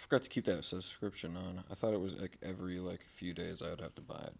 forgot to keep that subscription on. I thought it was like every like few days I would have to buy it.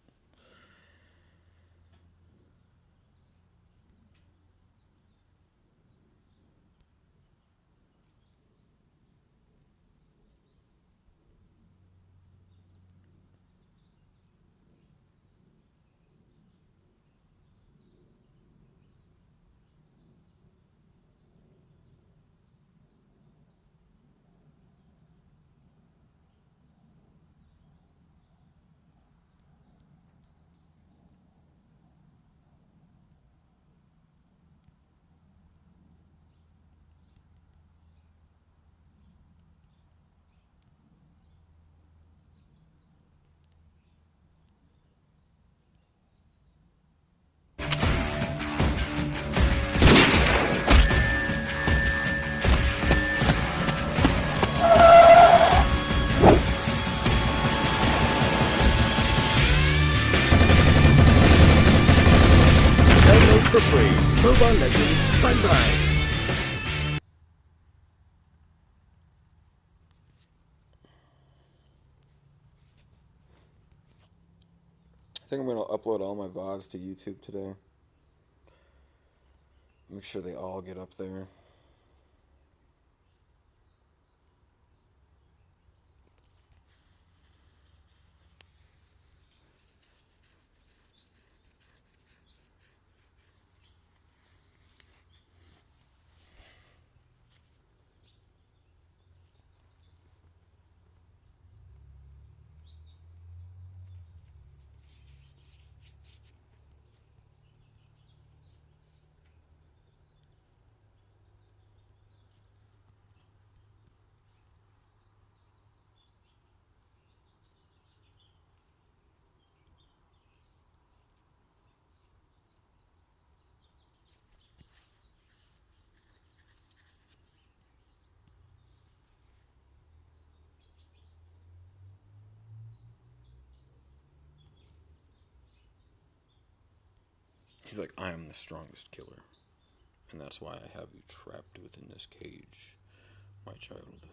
For free. Mobile Legends. Bye-bye. I think I'm going to upload all my VODs to YouTube today. Make sure they all get up there. He's like, I am the strongest killer. And that's why I have you trapped within this cage. My child.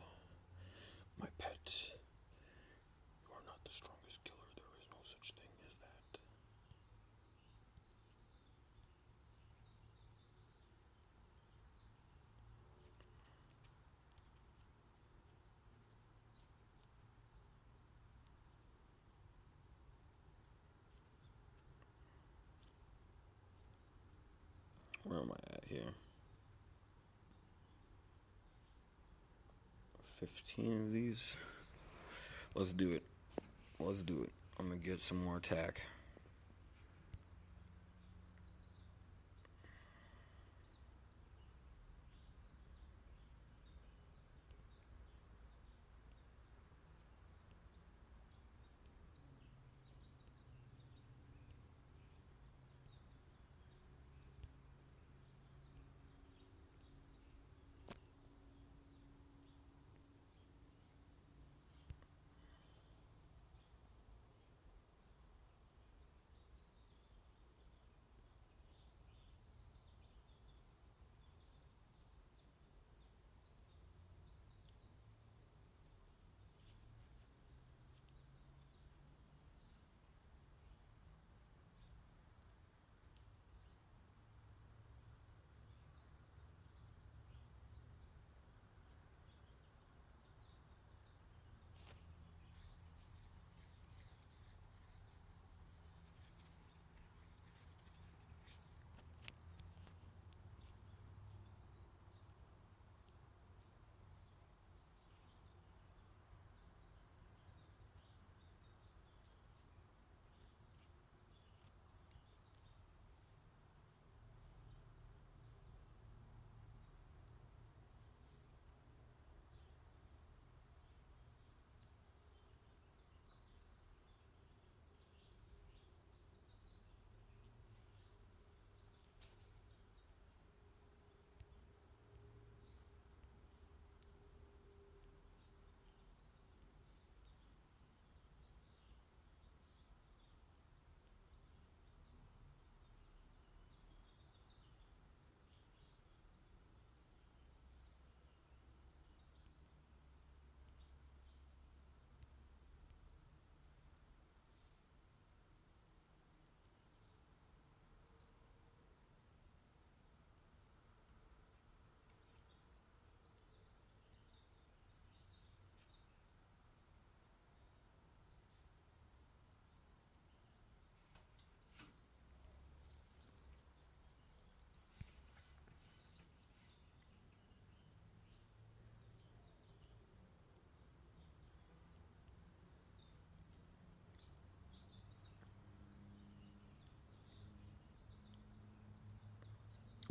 My pet. You are not the strongest killer. There is no such thing as that. Where am I at here? 15 of these. Let's do it. Let's do it. I'm gonna get some more attack.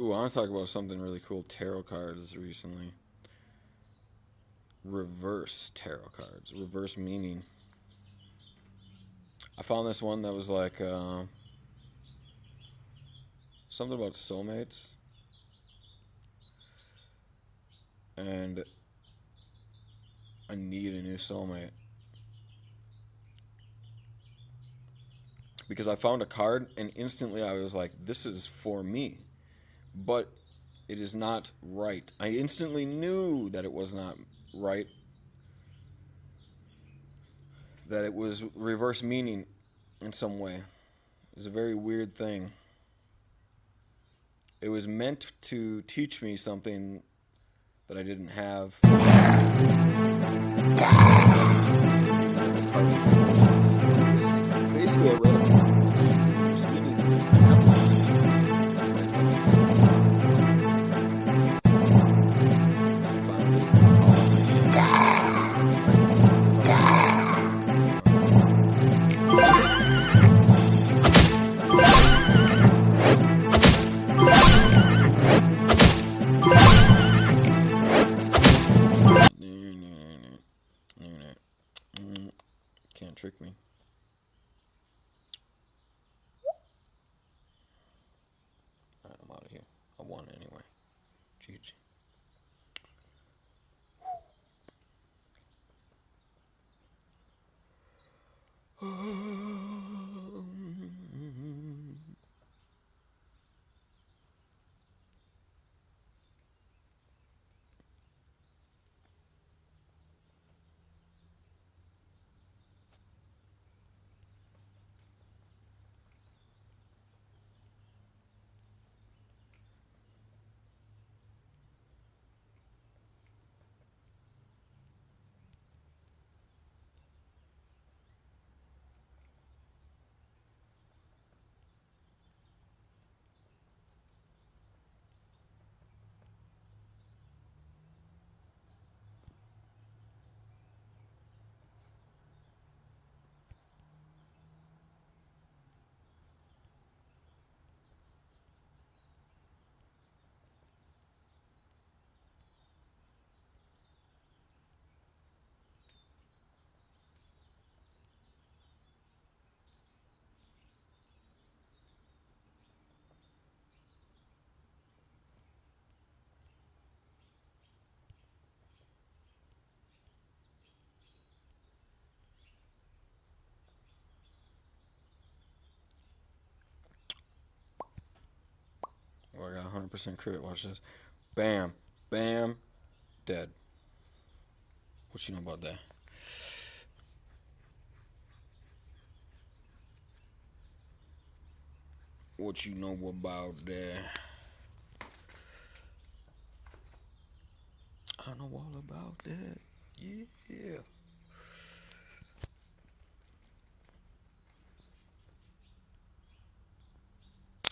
Ooh, I want to talk about something really cool. Tarot cards recently. Reverse tarot cards. Reverse meaning. I found this one that was like something about soulmates. And I need a new soulmate. Because I found a card and instantly I was like, this is for me. But it is not right. I instantly knew that it was not right. That it was reverse meaning in some way. It was a very weird thing. It was meant to teach me something that I didn't have. Basically, I read it. Can't trick me. Alright, I'm out of here. I won anyway. GG. Oh, I got 100% crit. Watch this. Bam. Bam. Dead. What you know about that? What you know about that? I know all about that. Yeah.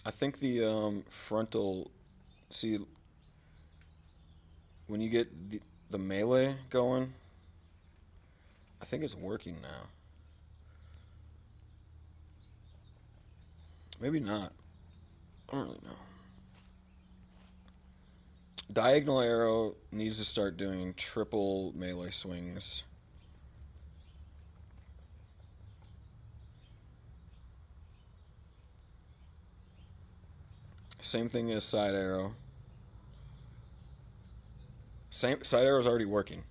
I think the frontal. See, when you get the melee going, I think it's working now. Maybe not. I don't really know. Diagonal arrow needs to start doing triple melee swings. Same thing as side arrow. Side arrow's already working.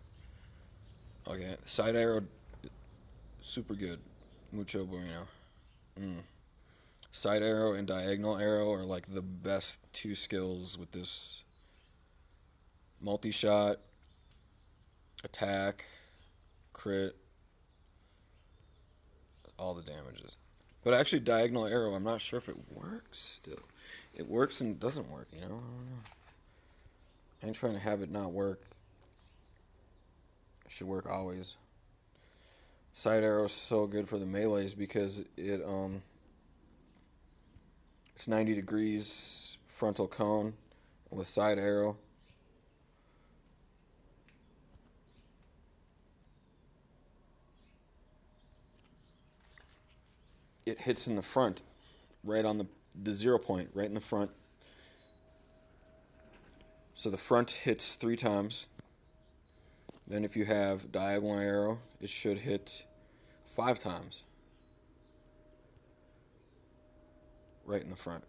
Okay, side arrow, super good. Mucho bueno. Side arrow and diagonal arrow are like the best two skills with this multi-shot, attack, crit, all the damages. But actually, diagonal arrow, I'm not sure if it works still. It works and doesn't work, you know? I don't know. I ain't trying to have it not work. It should work always. Side arrow is so good for the melees because it's 90 degrees frontal cone with side arrow. It hits in the front, right on the 0 point, right in the front. So the front hits 3 times. Then if you have diagonal arrow, it should hit 5 times. Right in the front.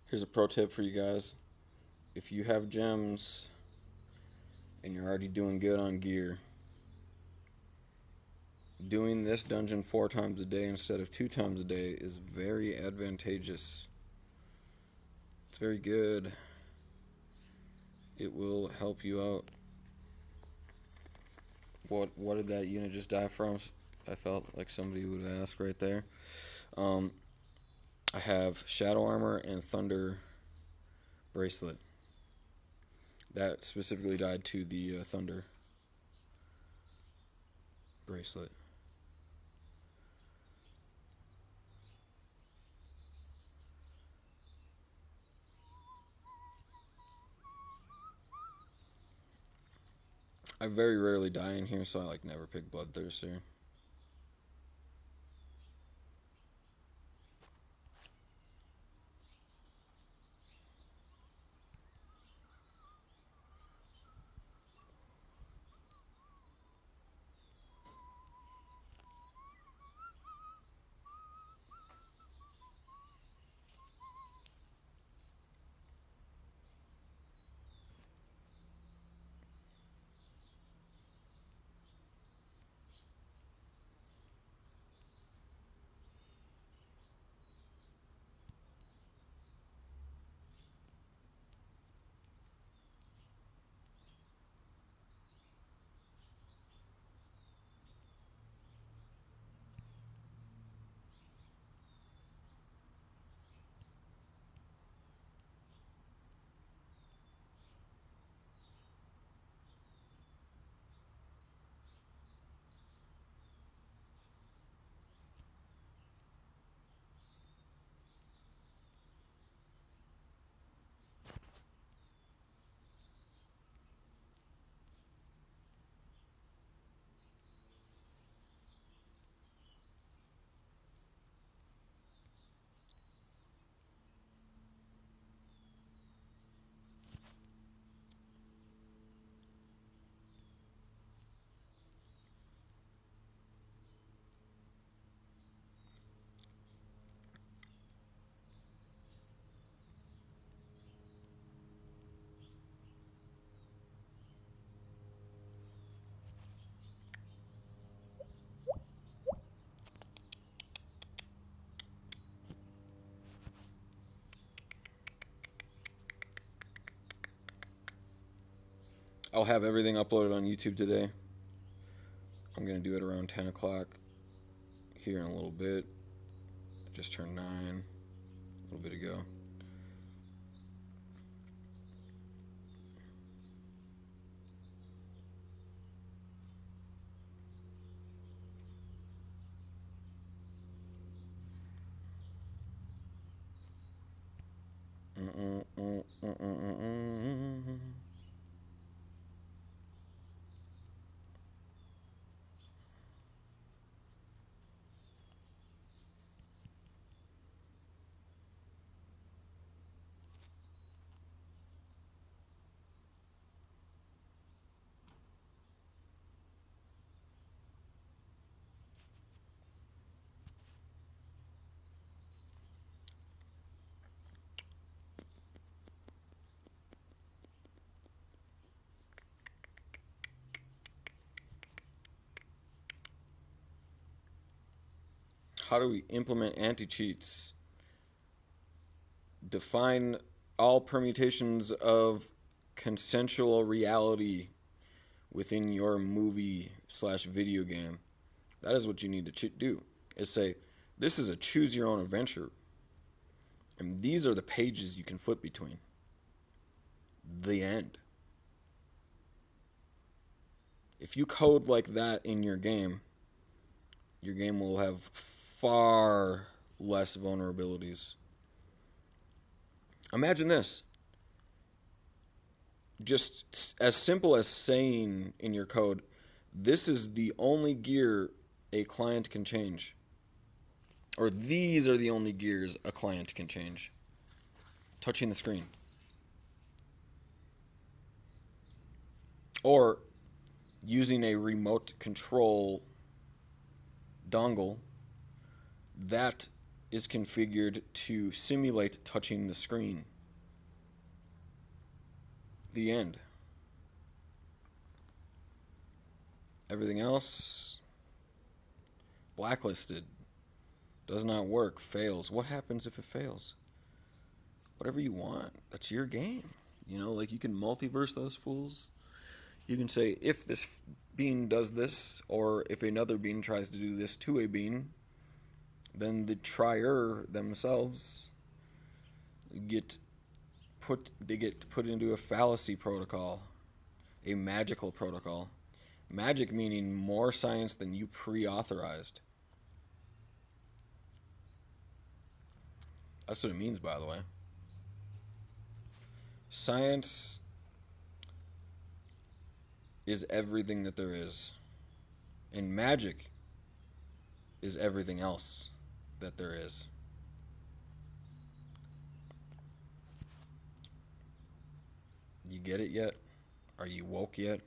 Here's a pro tip for you guys. If you have gems and you're already doing good on gear, doing this dungeon 4 times a day instead of 2 times a day is very advantageous. It's very good. It will help you out. What did that unit just die from? I felt like somebody would ask right there. I have Shadow Armor and Thunder Bracelet. That specifically died to the Thunder Bracelet. I very rarely die in here, so I never pick Bloodthirster. I'll have everything uploaded on YouTube today. I'm going to do it around 10 o'clock here in a little bit. I just turned 9 a little bit ago. How do we implement anti-cheats? Define all permutations of consensual reality within your movie/video game. That is what you need to do. Is say, this is a choose your own adventure. And these are the pages you can flip between. The end. If you code like that in your game will have far less vulnerabilities. Imagine this. Just as simple as saying in your code, this is the only gear a client can change. Or these are the only gears a client can change. Touching the screen. Or using a remote control dongle that is configured to simulate touching the screen. The end. Everything else, blacklisted, does not work, fails. What happens if it fails? Whatever you want. That's your game. You know, like you can multiverse those fools. You can say, if this being does this, or if another being tries to do this to a being, then the trier themselves get put into a fallacy protocol, a magical protocol. Magic meaning more science than you pre-authorized. That's what it means, by the way. Science is everything that there is. And magic is everything else that there is. You get it yet? Are you woke yet?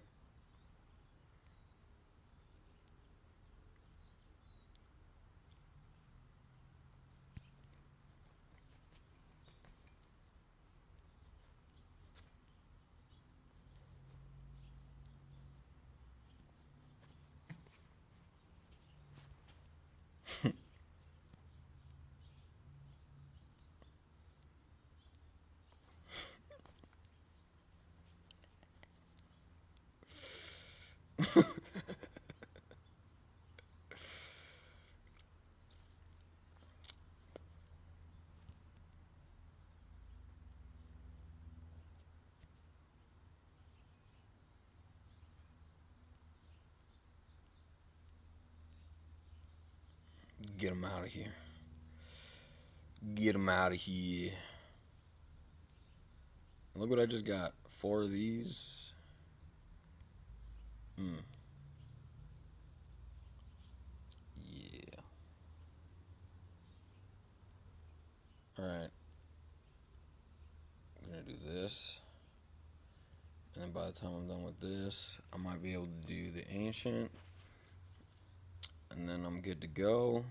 Get him out of here. Get him out of here. Look what I just got. 4 of these. Yeah. Alright. I'm going to do this. And then by the time I'm done with this, I might be able to do the ancient. And then I'm good to go.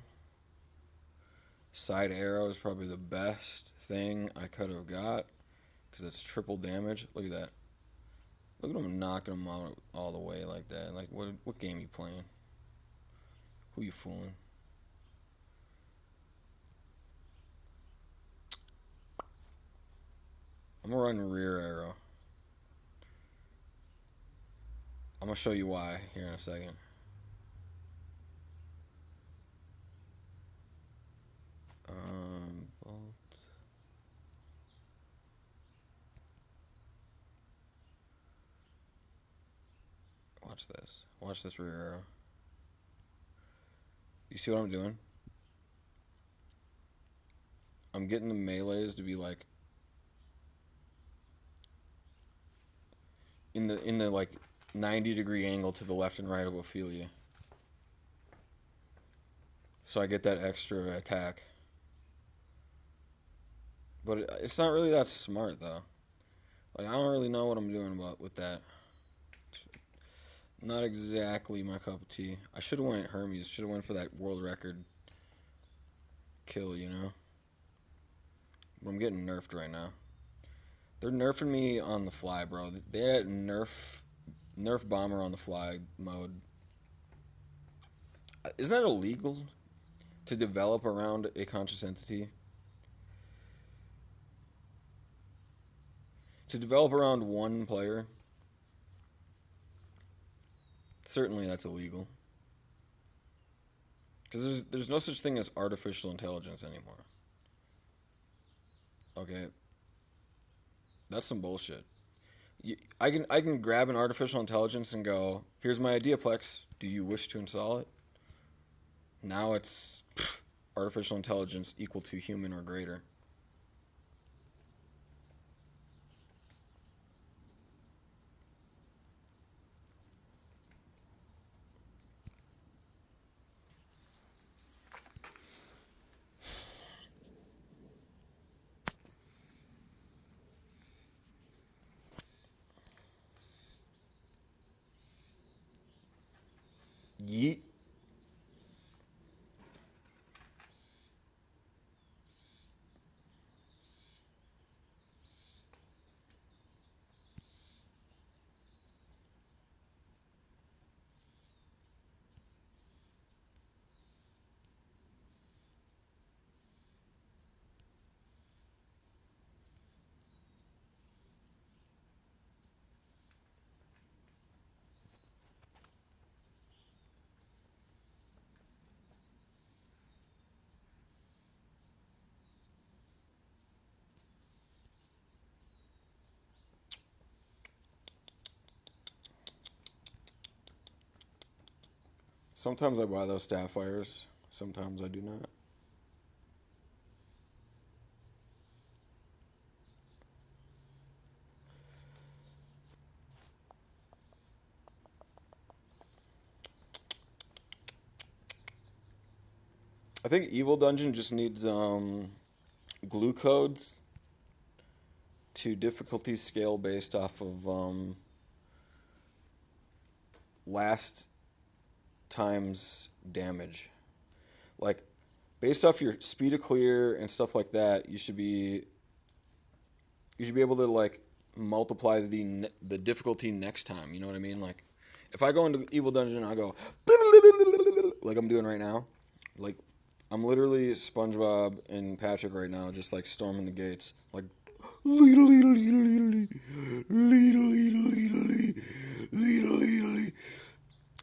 Side arrow is probably the best thing I could have got, because it's triple damage. Look at that. Look at him knocking him out all the way like that. Like, what game you playing? Who you fooling? I'm gonna run rear arrow. gonna show you why here in a second. Bolt. Watch this. Watch this rear arrow. You see what I'm doing? I'm getting the melees to be like in the like 90-degree angle to the left and right of Ophelia. So I get that extra attack. But it's not really that smart though. Like I don't really know what I'm doing with that. Not exactly my cup of tea. I should have went Hermes. Should have went for that world record kill, you know. But I'm getting nerfed right now. They're nerfing me on the fly, bro. They had nerf bomber on the fly mode. Isn't that illegal to develop around a conscious entity? To develop around one player? Certainly that's illegal. Because there's no such thing as artificial intelligence anymore. Okay? That's some bullshit. I can grab an artificial intelligence and go, here's my Ideaplex. Do you wish to install it? Now it's artificial intelligence equal to human or greater. Yeet. Sometimes I buy those staff fires. Sometimes I do not. I think Evil Dungeon just needs glue codes to difficulty scale based off of last times damage. Like based off your speed of clear and stuff like that, you should be able to like multiply the difficulty next time. You know what I mean? Like if I go into Evil Dungeon, I go like I'm doing right now. Like I'm literally SpongeBob and Patrick right now, just like storming the gates, like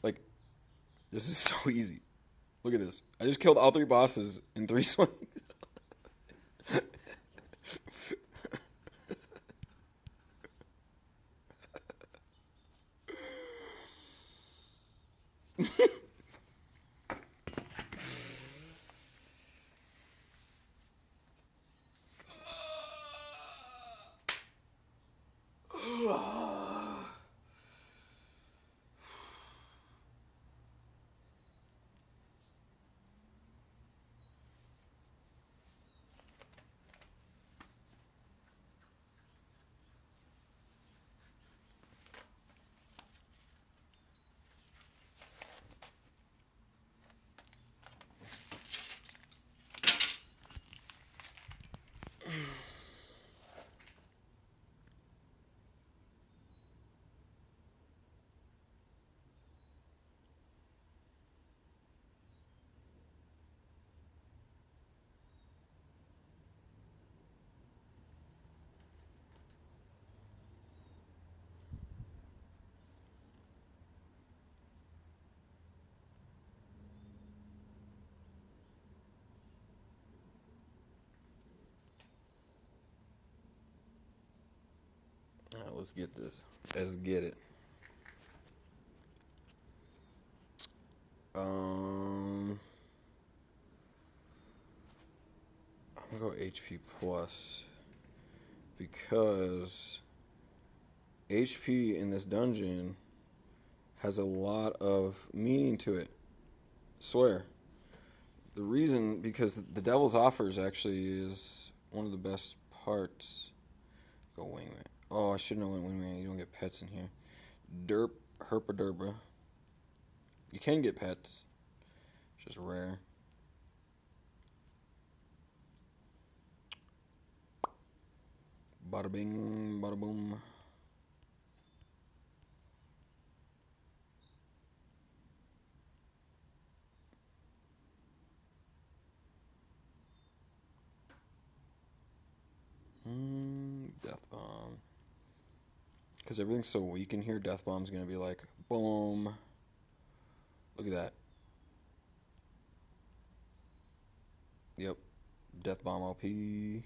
like this is so easy. Look at this. I just killed all 3 bosses in 3 swings. Let's get this. Let's get it. I'm gonna go HP plus because HP in this dungeon has a lot of meaning to it. Swear. The reason, because the Devil's Offers actually is one of the best parts. Go Wingman. Oh, I should know when Wingman. You don't get pets in here. Derp, Herpaderba. You can get pets. It's just rare. Bada bing, bada boom. Death Bomb. Because everything's so weak in here, Death Bomb's going to be like, boom. Look at that. Yep. Death Bomb LP.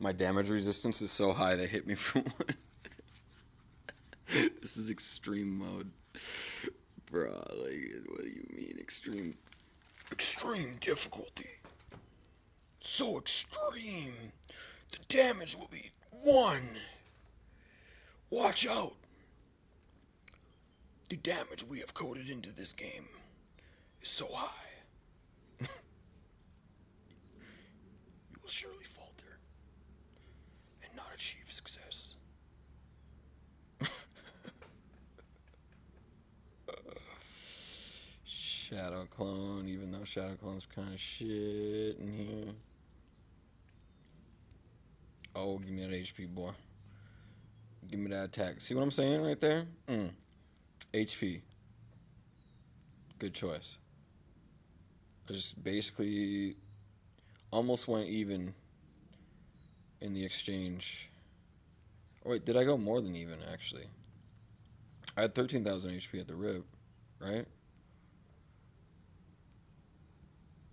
My damage resistance is so high they hit me for one. This is extreme mode. Bruh, like, what do you mean extreme? Extreme difficulty. So extreme. The damage will be 1. Watch out. The damage we have coded into this game is so high. You will surely falter and not achieve success. Shadow Clone, even though Shadow Clone's kind of shit in here. Oh, give me that HP, boy. Give me that attack. See what I'm saying right there? HP. Good choice. I just basically almost went even in the exchange. Oh, wait, did I go more than even, actually? I had 13,000 HP at the rip, right?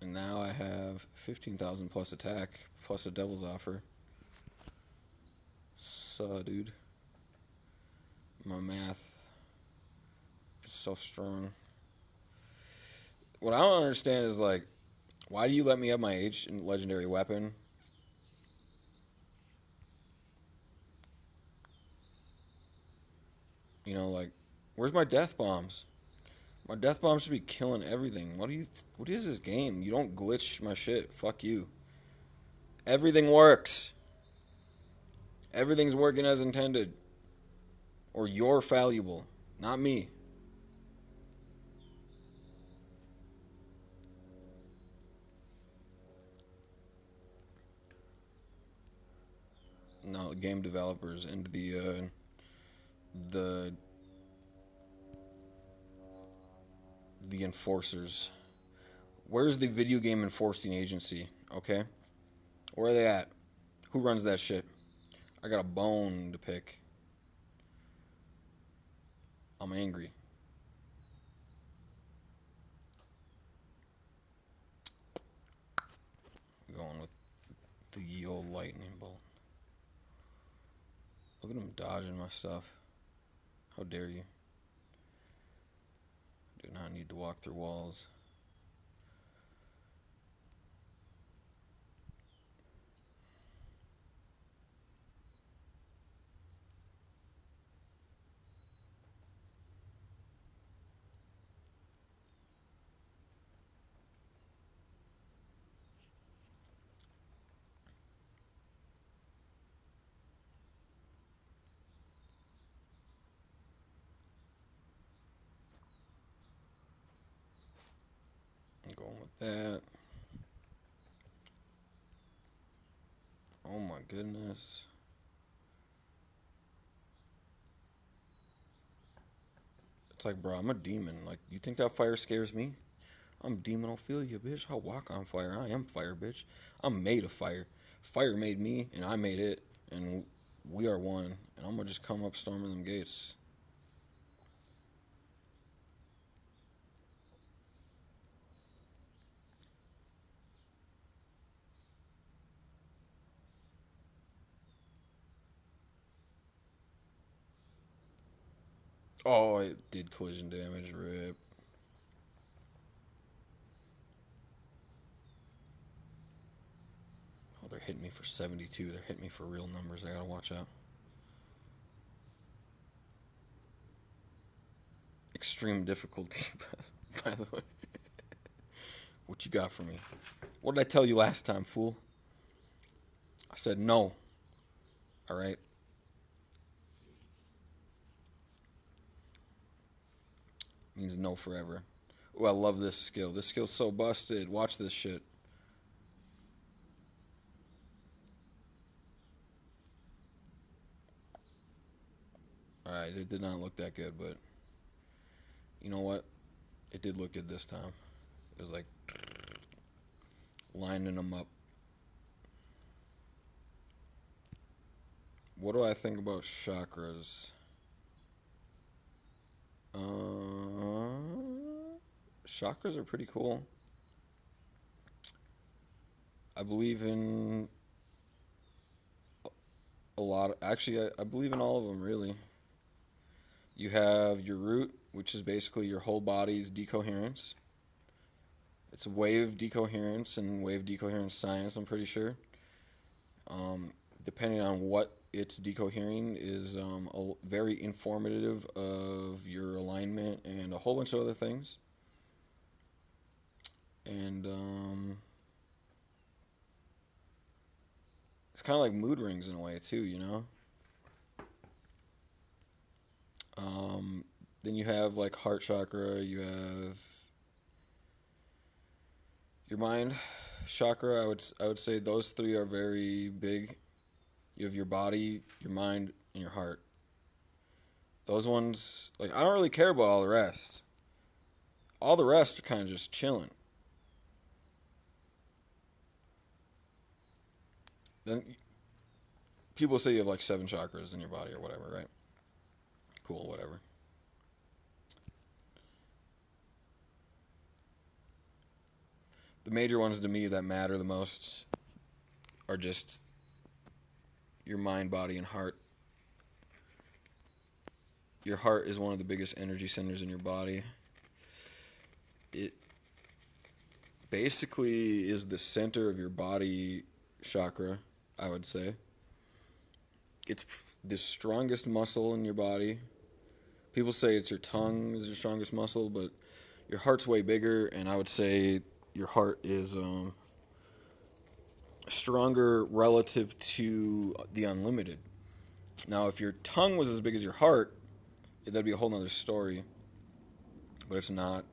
And now I have 15,000 plus attack, plus a Devil's Offer. So, dude. My math is so strong. What I don't understand is, like, why do you let me have my H in legendary weapon? You know, like, where's my death bombs? My death bomb should be killing everything. What is this game? You don't glitch my shit. Fuck you. Everything works. Everything's working as intended. Or you're fallible, not me. No, game developers and the enforcers. Where's the video game enforcing agency? Okay, where are they at? Who runs that shit? I got a bone to pick. I'm angry. I'm going with the ye old lightning bolt. Look at him dodging my stuff. How dare you? I do not need to walk through walls. I'm going with that. Oh my goodness. It's like, bro, I'm a demon. Like, you think that fire scares me? I'm Demonophilia, bitch. I walk on fire. I am fire, bitch. I'm made of fire. Fire made me, and I made it, and we are one. And I'm gonna just come up storming them gates. Oh, it did collision damage. Rip. Oh, they're hitting me for 72. They're hitting me for real numbers. I gotta watch out. Extreme difficulty, by the way. What you got for me? What did I tell you last time, fool? I said no. Alright? Means no forever. Oh, I love this skill. This skill's so busted. Watch this shit. Alright, it did not look that good, but you know what? It did look good this time. It was like lining them up. What do I think about chakras? Chakras are pretty cool. I believe in a lot. Actually, I believe in all of them, really. You have your root, which is basically your whole body's decoherence. It's wave decoherence and wave decoherence science, I'm pretty sure. Depending on what it's decohering is very informative of your alignment and a whole bunch of other things. And it's kind of like mood rings in a way too, you know? Then you have like heart chakra, you have your mind chakra. I would say those three are very big. You have your body, your mind, and your heart. Those ones, like, I don't really care about all the rest. All the rest are kind of just chilling. Then people say you have like 7 chakras in your body or whatever, right? Cool, whatever. The major ones to me that matter the most are just your mind, body, and heart. Your heart is one of the biggest energy centers in your body. It basically is the center of your body chakra, I would say. It's the strongest muscle in your body. People say it's your tongue is your strongest muscle, but your heart's way bigger, and I would say your heart is stronger relative to the unlimited. Now, if your tongue was as big as your heart, that'd be a whole nother story, but it's not.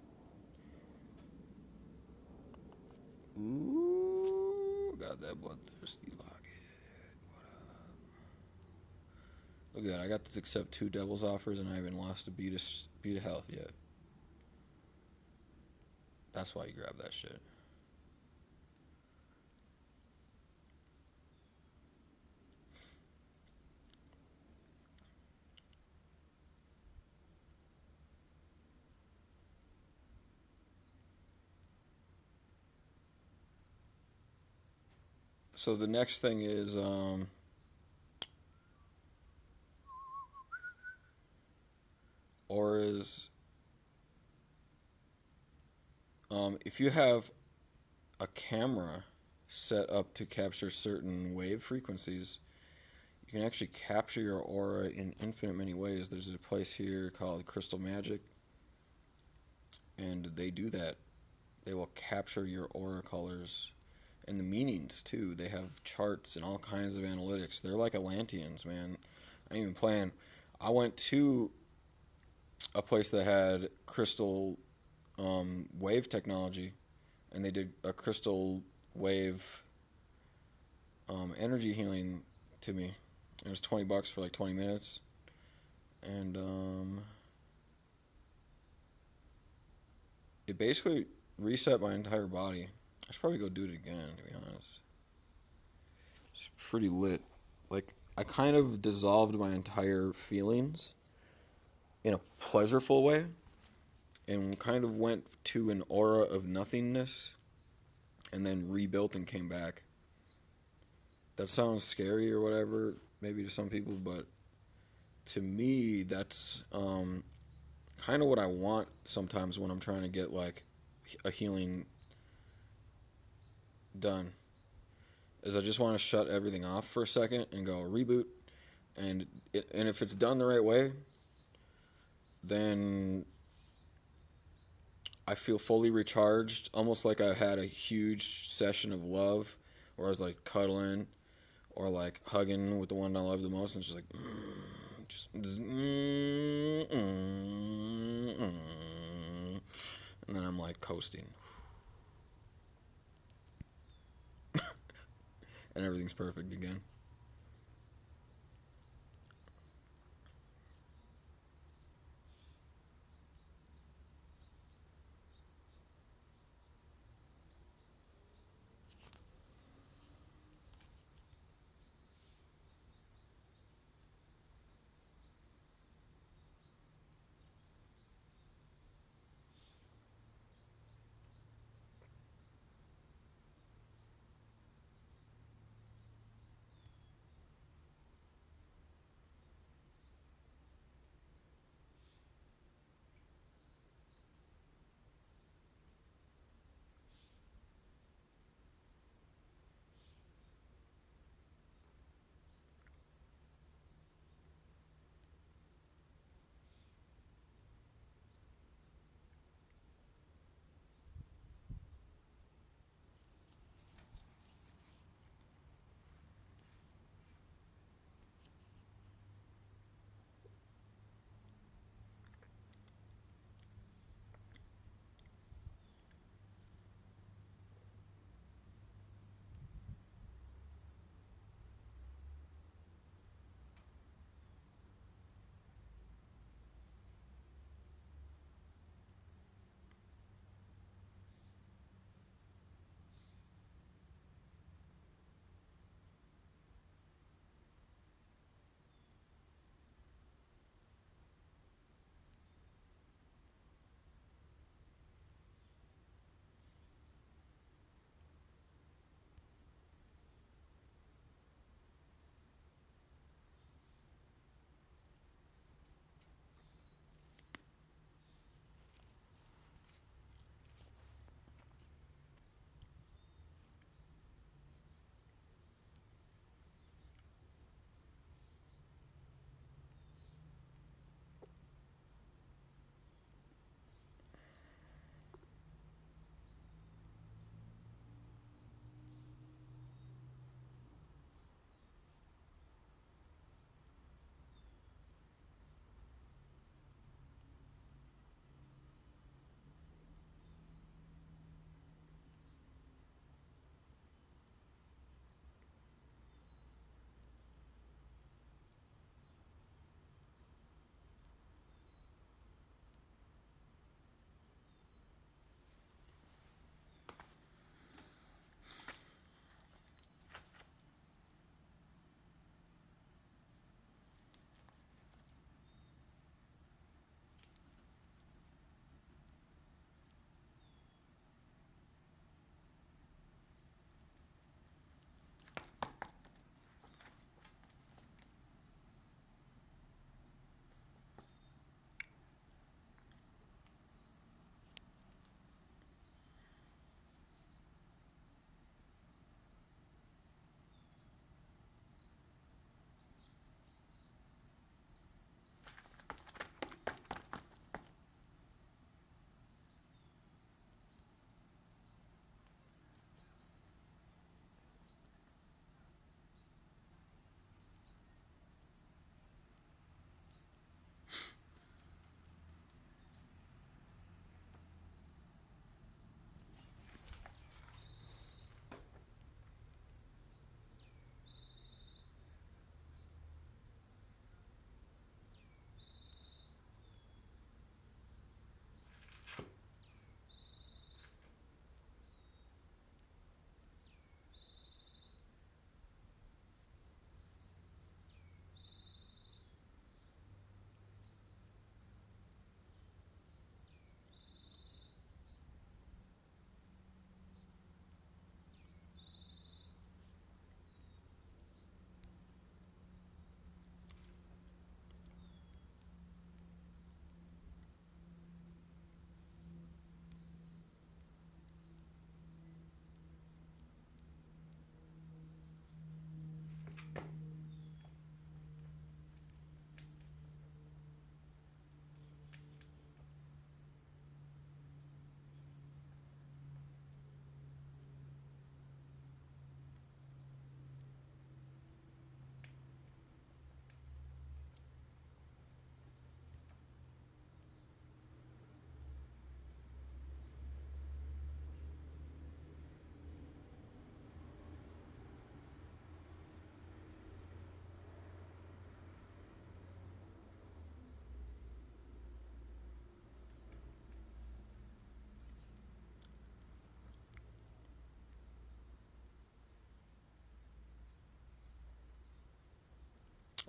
Ooh, got that bloodthirsty locket. What up? Look at that. I got to accept 2 devil's offers, and I haven't lost a beat of health yet. That's why you grab that shit. So the next thing is auras. If you have a camera set up to capture certain wave frequencies, you can actually capture your aura in infinite many ways. There's a place here called Crystal Magic, and they do that. They will capture your aura colors and the meanings too. They have charts and all kinds of analytics. They're like Atlanteans, man. I ain't even playing. I went to a place that had crystal wave technology, and they did a crystal wave energy healing to me. It was $20 for like 20 minutes, and it basically reset my entire body. I should probably go do it again, to be honest. It's pretty lit. Like, I kind of dissolved my entire feelings in a pleasureful way, and kind of went to an aura of nothingness, and then rebuilt and came back. That sounds scary or whatever, maybe to some people, but to me, that's kind of what I want sometimes when I'm trying to get like a healing done. Is I just want to shut everything off for a second and go reboot, and if it's done the right way, then I feel fully recharged, almost like I had a huge session of love, where I was like cuddling or like hugging with the one I love the most, and it's just like, and then I'm like coasting, and everything's perfect again.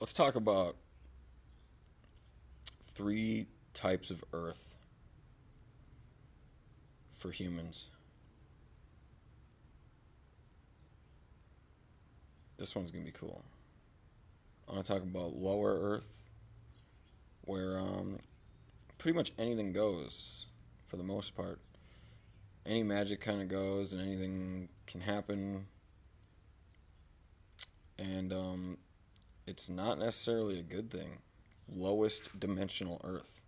Let's talk about 3 types of Earth for humans. This one's going to be cool. I want to talk about lower Earth, where pretty much anything goes, for the most part. Any magic kind of goes, and anything can happen. And it's not necessarily a good thing. Lowest dimensional Earth.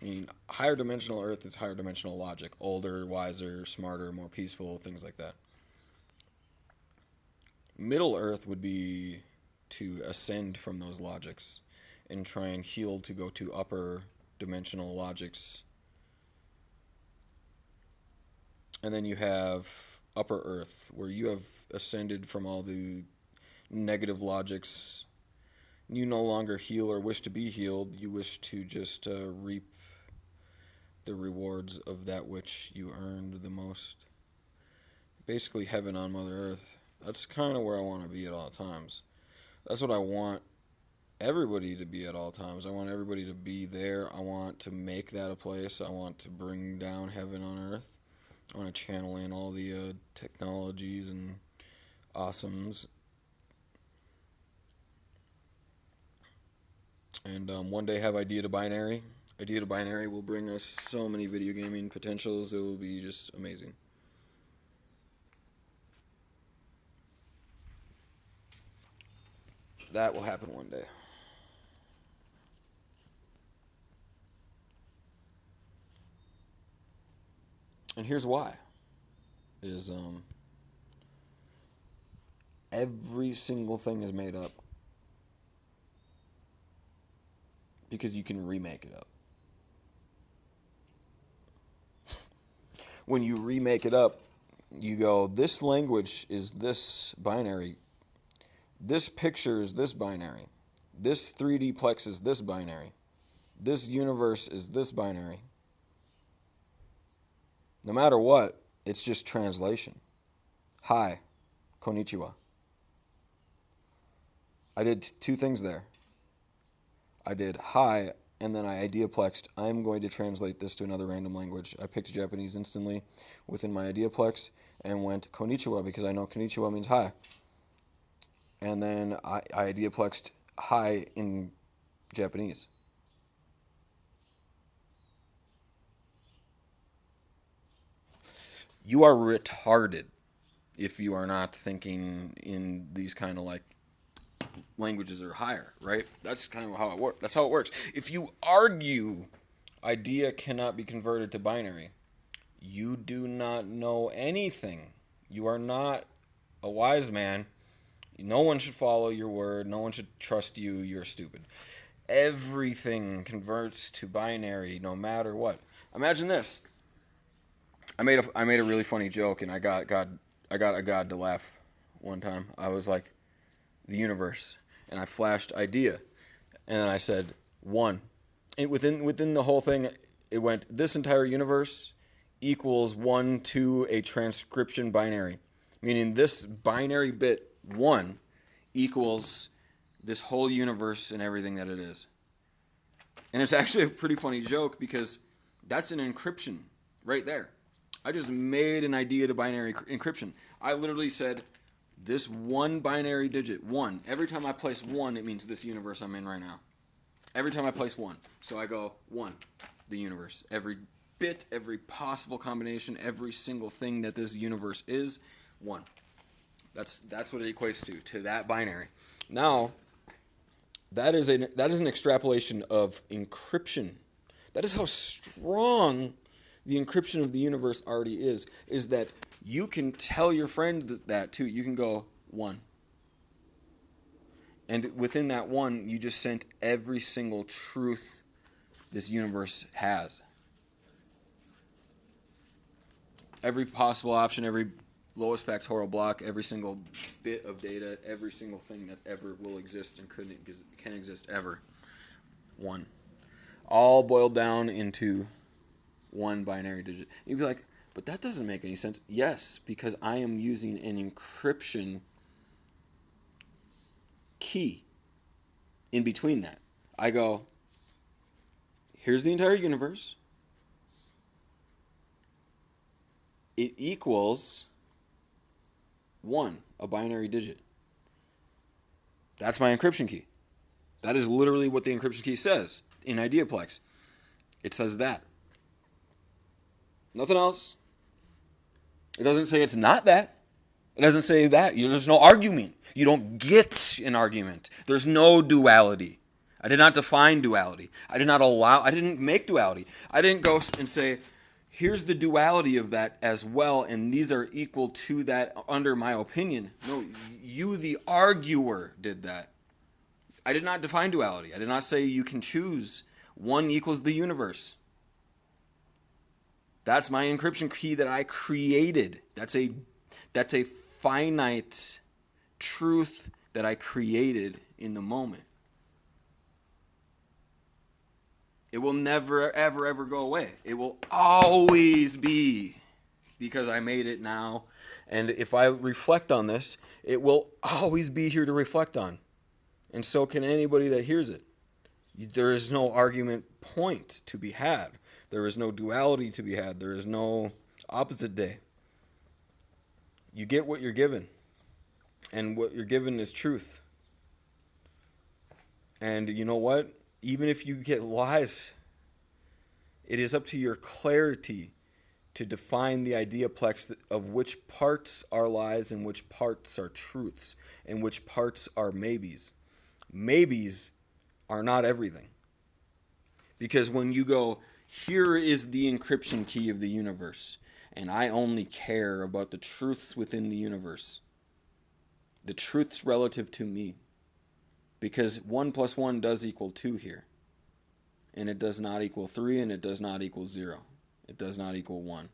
I mean, higher dimensional Earth is higher dimensional logic. Older, wiser, smarter, more peaceful, things like that. Middle Earth would be to ascend from those logics and try and heal to go to upper dimensional logics. And then you have Upper Earth, where you have ascended from all the negative logics. You no longer heal or wish to be healed. You wish to just reap the rewards of that which you earned the most. Basically, heaven on Mother Earth. That's kind of where I want to be at all times. That's what I want everybody to be at all times. I want everybody to be there. I want to make that a place. I want to bring down heaven on Earth. I want to channel in all the technologies and awesomes. And one day have Idea to Binary. Idea to Binary will bring us so many video gaming potentials. It will be just amazing. That will happen one day. And here's why. Is every single thing is made up because you can remake it up. When you remake it up, you go, this language is this binary. This picture is this binary. This 3D plex is this binary. This universe is this binary. No matter what, it's just translation. Hi, konnichiwa. I did 2 things there. I did hi, and then I ideaplexed. I'm going to translate this to another random language. I picked Japanese instantly within my ideaplex and went konnichiwa because I know konnichiwa means hi. And then I ideaplexed hi in Japanese. You are retarded if you are not thinking in these kind of like languages are higher, right? That's kind of how it works. That's how it works. If you argue idea cannot be converted to binary, you do not know anything. You are not a wise man. No one should follow your word. No one should trust you. You're stupid. Everything converts to binary no matter what. Imagine this. I made a really funny joke, and I got a god to laugh one time. I was like, the universe, and I flashed idea, and then I said 1. And within the whole thing, it went, this entire universe equals 1 to a transcription binary, meaning this binary bit 1 equals this whole universe and everything that it is. And it's actually a pretty funny joke because that's an encryption right there. I just made an idea to binary encryption. I literally said, this one binary digit, 1. Every time I place 1, it means this universe I'm in right now. Every time I place 1. So I go, 1, the universe. Every bit, every possible combination, every single thing that this universe is, 1. That's what it equates to that binary. Now, that is an extrapolation of encryption. That is how strong the encryption of the universe already is that you can tell your friend that too. You can go 1. And within that 1, you just sent every single truth this universe has. Every possible option, every lowest factorial block, every single bit of data, every single thing that ever will exist and can exist ever. 1. All boiled down into 1 binary digit. You'd be like, but that doesn't make any sense. Yes, because I am using an encryption key. in between that. I go, here's the entire universe. It equals 1, a binary digit. That's my encryption key. That is literally what the encryption key says in Ideaplex. It says that. Nothing else. It doesn't say it's not that. It doesn't say that. There's no argument. You don't get an argument. There's no duality. I did not define duality. I didn't make duality. I didn't go and say, here's the duality of that as well, and these are equal to that under my opinion. No, you, the arguer, did that. I did not define duality. I did not say you can choose. 1 equals the universe. That's my encryption key that I created. That's a finite truth that I created in the moment. It will never, ever, ever go away. It will always be, because I made it now. And if I reflect on this, it will always be here to reflect on. And so can anybody that hears it. There is no argument point to be had. There is no duality to be had. There is no opposite day. You get what you're given. And what you're given is truth. And you know what? Even if you get lies, it is up to your clarity to define the ideaplex of which parts are lies and which parts are truths and which parts are maybes. Maybes are not everything. Because when you go, here is the encryption key of the universe, and I only care about the truths within the universe, the truths relative to me, because 1 + 1 does equal 2 here. And it does not equal 3, and it does not equal 0. It does not equal 1.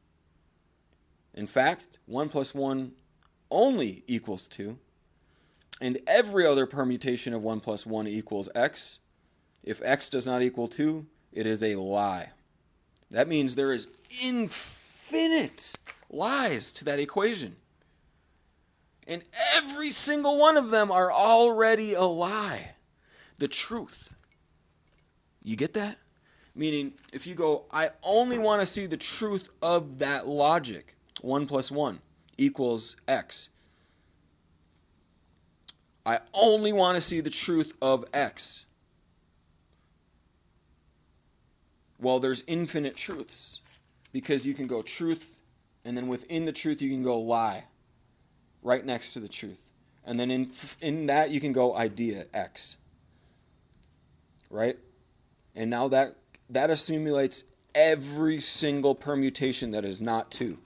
In fact, 1 + 1 only equals 2. And every other permutation of 1 + 1 equals x. If x does not equal 2, it is a lie. That means there is infinite lies to that equation. And every single one of them are already a lie. The truth. You get that? Meaning, if you go, I only want to see the truth of that logic. 1 + 1 equals x. I only want to see the truth of x. Well, there's infinite truths. Because you can go truth, and then within the truth you can go lie. Right next to the truth. And then in that you can go idea x. Right? And now that assimilates every single permutation that is not 2.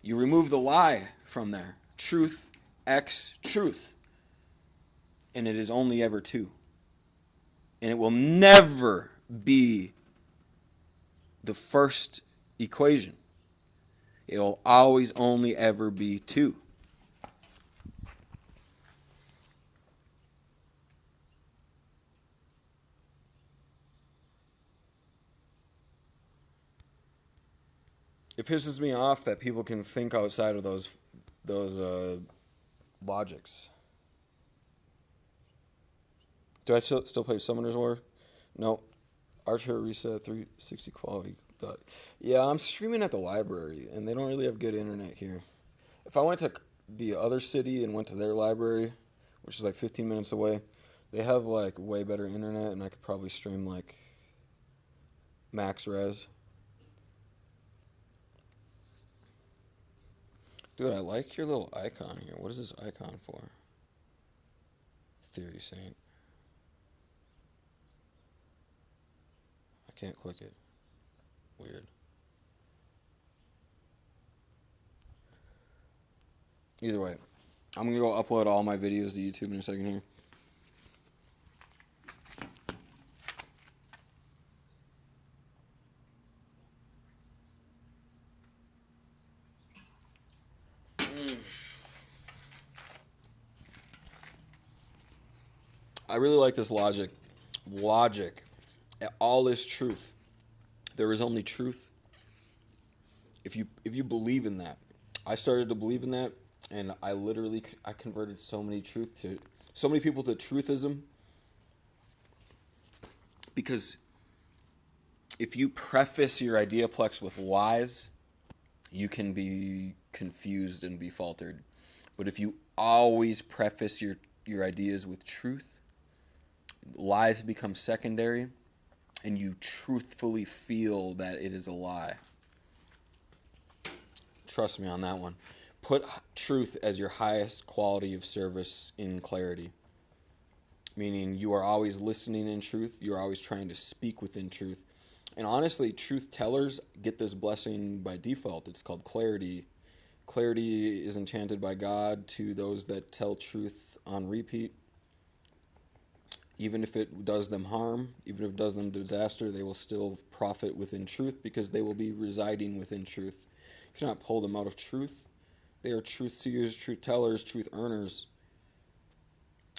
You remove the lie from there. Truth, x, truth. And it is only ever 2. And it will never be the first equation. It will always only ever be 2. It pisses me off that people can think outside of those logics. Do I still play Summoner's War? No. Archhero reset 360 quality. Yeah, I'm streaming at the library, and they don't really have good internet here. If I went to the other city and went to their library, which is like 15 minutes away, they have like way better internet, and I could probably stream like max res. Dude, I like your little icon here. What is this icon for? Theory Saint. I can't click it. Weird. Either way, I'm going to go upload all my videos to YouTube in a second here. I really like this logic. All is truth. There is only truth. If you believe in that, I started to believe in that, and I converted so many people to truthism, Because if you preface your ideaplex with lies, you can be confused and be faltered. But if you always preface your ideas with truth, lies become secondary, and you truthfully feel that it is a lie. Trust me on that one. Put truth as your highest quality of service in clarity. Meaning you are always listening in truth. You're always trying to speak within truth. And honestly, truth tellers get this blessing by default. It's called clarity. Clarity is enchanted by God to those that tell truth on repeat. Even if it does them harm, even if it does them disaster, they will still profit within truth because they will be residing within truth. You cannot pull them out of truth. They are truth seers, truth tellers, truth earners.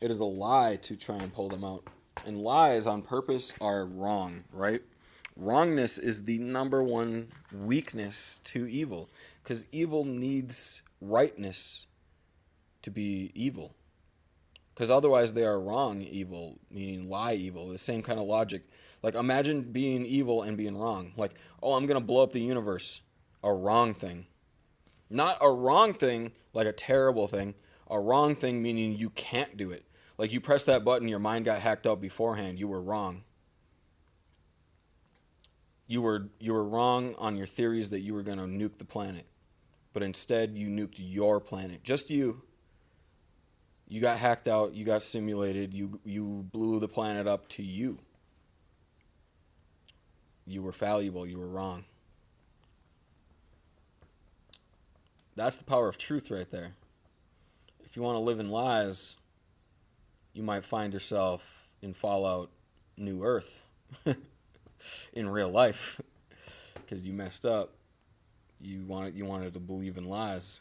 It is a lie to try and pull them out. And lies on purpose are wrong, right? Wrongness is the number one weakness to evil, because evil needs rightness to be evil. Because otherwise they are wrong evil, meaning lie evil, the same kind of logic. Like imagine being evil and being wrong. Like, oh, I'm going to blow up the universe. A wrong thing. Not a wrong thing like a terrible thing. A wrong thing meaning you can't do it. Like you pressed that button, your mind got hacked up beforehand. You were wrong. You were wrong on your theories that you were going to nuke the planet. But instead you nuked your planet. Just you. You got hacked out, you got simulated, you blew the planet up to you. You were fallible, you were wrong. That's the power of truth right there. If you want to live in lies, you might find yourself in Fallout New Earth in real life because you messed up. You wanted to believe in lies.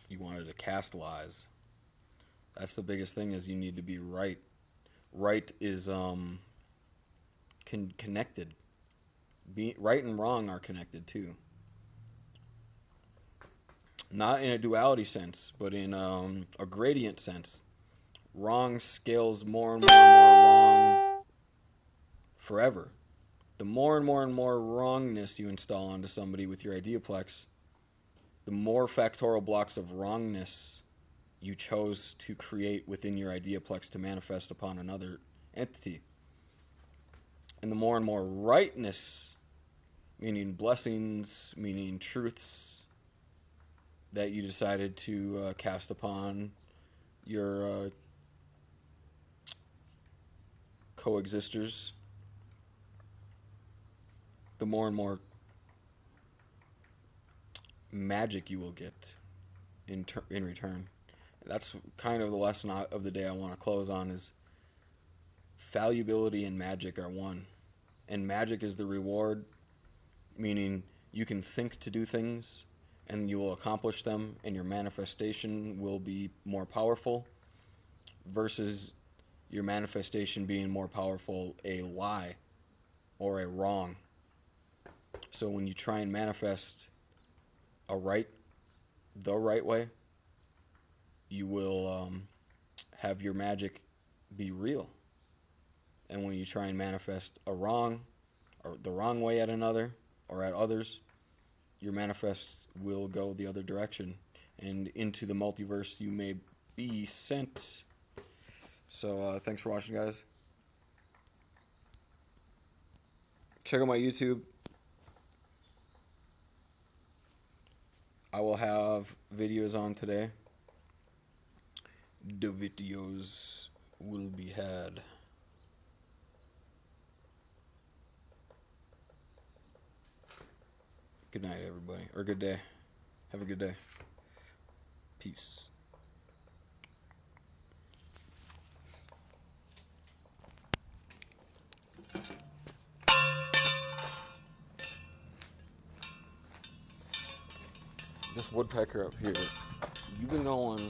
You wanted to cast lies. That's the biggest thing, is you need to be right. Right is connected. Right and wrong are connected too. Not in a duality sense, but in a gradient sense. Wrong scales more and more wrong forever. The more and more wrongness you install onto somebody with your ideaplex, the more factorial blocks of wrongness you chose to create within your ideaplex to manifest upon another entity. And the more and more rightness, meaning blessings, meaning truths, that you decided to cast upon your coexisters, the more and more magic you will get in return. That's kind of the lesson of the day I want to close on, is fallibility and magic are one. And magic is the reward, meaning you can think to do things and you will accomplish them and your manifestation will be more powerful, versus your manifestation being more powerful a lie or a wrong. So when you try and manifest the right way, you will have your magic be real. And when you try and manifest a wrong, or the wrong way at another, or at others, your manifest will go the other direction. And into the multiverse you may be sent. So thanks for watching, guys. Check out my YouTube. I will have videos on today. The videos will be had. Good night, everybody. Or good day. Have a good day. Peace. This woodpecker up here, you've been going